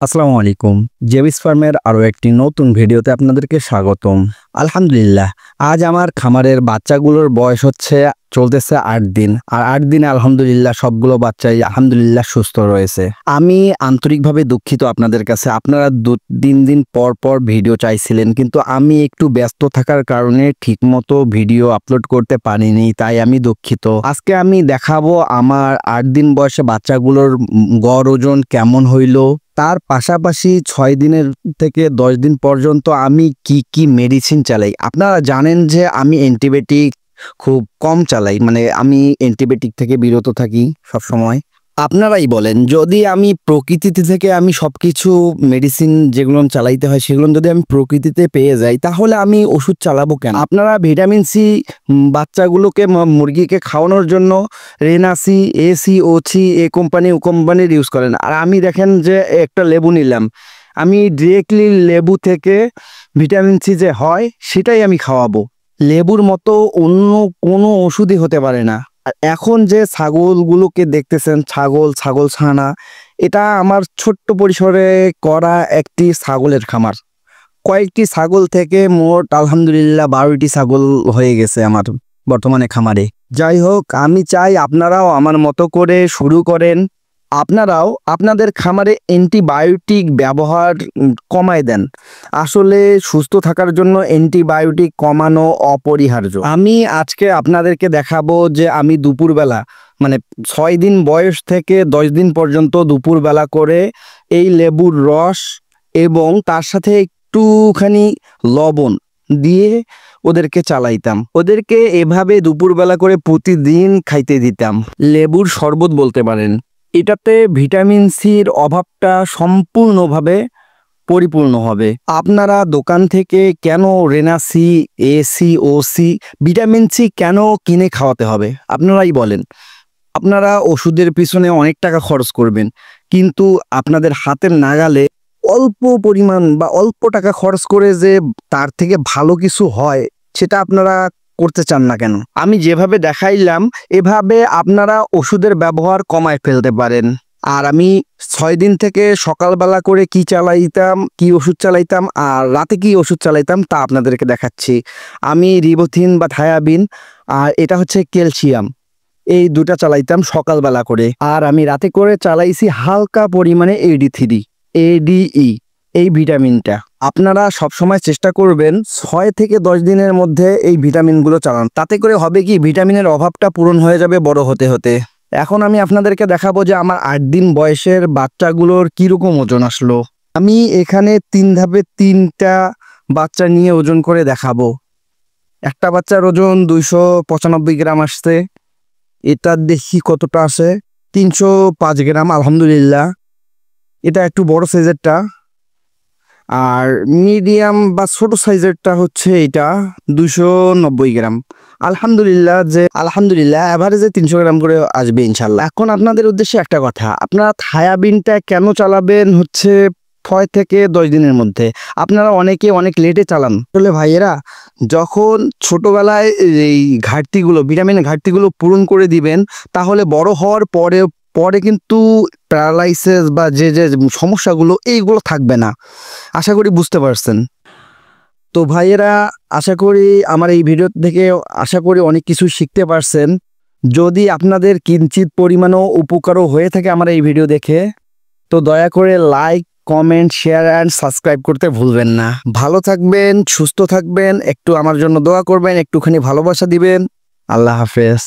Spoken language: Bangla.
আসসালামু আলাইকুম। জেবিস ফার্মের আরও একটি নতুন ভিডিওতে আপনাদেরকে স্বাগতম। আলহামদুলিল্লাহ, আজ আমার খামারের বাচ্চাগুলোর বয়স চলতেছে ৮ দিন। আর ৮ দিনে আলহামদুলিল্লাহ সবগুলো বাচ্চাই আলহামদুলিল্লাহ সুস্থ রয়েছে। আমি আন্তরিকভাবে দুঃখিত আপনাদের কাছে। আপনারা ২-৩ দিন পর পর ভিডিও চাইছিলেন, কিন্তু আমি একটু ব্যস্ত থাকার কারণে ঠিকমতো ভিডিও আপলোড করতে পারিনি, তাই আমি দুঃখিত। আজকে আমি দেখাবো আমার ৮ দিন বয়সে বাচ্চাগুলোর গড় ওজন কেমন হইল। তার পাশাপাশি ৬ দিনের থেকে ১০ দিন পর্যন্ত আমি কি মেডিসিন চালাই। আপনারা জানেন যে আমি অ্যান্টিবায়োটিক খুব কম চালাই, মানে আমি অ্যান্টিবায়োটিক থেকে বিরত থাকি সব সময়। আপনারাই বলেন, যদি আমি প্রকৃতি থেকে আমি সবকিছু মেডিসিন যেগুলো চালাইতে হয় সেগুলো যদি আমি প্রকৃতিতে পেয়ে যাই, তাহলে আমি ওষুধ চালাবো কেন? আপনারা ভিটামিন সি বাচ্চাগুলোকে মুরগিকে খাওয়ানোর জন্য রেনাসি, এসি, ওসি, এ কোম্পানি ও কোম্পানির ইউজ করেন। আর আমি দেখেন যে একটা লেবু নিলাম, আমি ডিরেক্টলি লেবু থেকে ভিটামিন সি যে হয় সেটাই আমি খাওয়াবো। লেবুর মতো অন্য কোনো ওষুধই হতে পারে না। আর এখন যে ছাগলগুলোকে দেখতেছেন, ছাগল ছানা, এটা আমার ছোট্ট পরিসরে করা একটি ছাগলের খামার। কয়েকটি ছাগল থেকে মোট আলহামদুলিল্লাহ ১২টি ছাগল হয়ে গেছে আমার বর্তমানে খামারে। যাই হোক, আমি চাই আপনারাও আমার মতো করে শুরু করেন। আপনারাও আপনাদের খামারে অ্যান্টিবায়োটিক ব্যবহার কমায় দেন। আসলে সুস্থ থাকার জন্য অ্যান্টিবায়োটিক কমানো অপরিহার্য। আমি আজকে আপনাদেরকে দেখাবো যে আমি দুপুরবেলা, মানে ৬ দিন বয়স থেকে ১০ দিন পর্যন্ত দুপুরবেলা করে এই লেবুর রস এবং তার সাথে একটুখানি লবণ দিয়ে ওদেরকে চালাইতাম। ওদেরকে এভাবে দুপুরবেলা করে প্রতিদিন খাইতে দিতাম। লেবুর শরবত বলতে পারেন। এটাতে ভিটামিন সির অভাবটা সম্পূর্ণভাবে পরিপূর্ণ হবে। আপনারা দোকান থেকে কেন রেনাসি, এসি, ওসি, ভিটামিন সি কেন কিনে খাওয়াতে হবে? আপনারাই বলেন। আপনারা ওষুধের পিছনে অনেক টাকা খরচ করবেন, কিন্তু আপনাদের হাতের নাগালে অল্প পরিমাণ বা অল্প টাকা খরচ করে যে তার থেকে ভালো কিছু হয়, সেটা আপনারা করতে চান না কেন? আমি যেভাবে দেখাইলাম এভাবে আপনারা ওষুধের ব্যবহার কমায় ফেলতে পারেন। আর আমি ৬ দিন থেকে সকালবেলা করে কি ওষুধ চালাইতাম আর রাতে কি ওষুধ চালাইতাম তা আপনাদেরকে দেখাচ্ছি। আমি রিবোথিন বা থায়াবিন আর এটা হচ্ছে ক্যালসিয়াম, এই দুটা চালাইতাম সকালবেলা করে। আর আমি রাতে করে চালাইছি হালকা পরিমাণে ADE, এই ভিটামিনটা। আপনারা সবসময় চেষ্টা করবেন ৬ থেকে ১০ দিনের মধ্যে এই ভিটামিনগুলো চালান। তাতে করে হবে কি, ভিটামিনের অভাবটা পূরণ হয়ে যাবে বড় হতে হতে। এখন আমি আপনাদেরকে দেখাবো যে আমার ৮ দিন বয়সের বাচ্চাগুলোর কীরকম ওজন আসলো। আমি এখানে ৩ ধাপে ৩টা বাচ্চা নিয়ে ওজন করে দেখাবো। একটা বাচ্চার ওজন ২৯৫ গ্রাম আসছে। এটা দেখি কতটা আসে, ৩০৫ গ্রাম আলহামদুলিল্লাহ। এটা একটু বড় সাইজেরটা। আর মিডিয়াম বা ছোট সাইজেরটা হচ্ছে এটা ২৯০ গ্রাম। আলহামদুলিল্লাহ অ্যাভারেজে ৩০০ গ্রাম করে আসবে ইনশাল্লাহ। এখন আপনাদের উদ্দেশ্যে একটা কথা, আপনারা থায়াবিনটা কেন চালাবেন ৬ থেকে ১০ দিনের মধ্যে। আপনারা অনেকে অনেক লেটে চালান। আসলে ভাইয়েরা, যখন ছোটবেলায় এই ভিটামিনের ঘাটতিগুলো পূরণ করে দিবেন, তাহলে বড় হওয়ার পরে কিন্তু প্যারালাইসিস বা যে সমস্যাগুলো এইগুলো থাকবে না। আশা করি বুঝতে পারছেন। তো ভাইয়েরা, আশা করি আমার এই ভিডিও থেকে অনেক কিছু শিখতে পারছেন। যদি আপনাদের কিঞ্চিত পরিমাণও উপকারও হয়ে থাকে আমার এই ভিডিও দেখে, তো দয়া করে like, comment, share and subscribe করতে ভুলবেন না। ভালো থাকবেন, সুস্থ থাকবেন, একটু আমার জন্য দোয়া করবেন, একটুখানি ভালোবাসা দিবেন। আল্লাহ হাফেজ।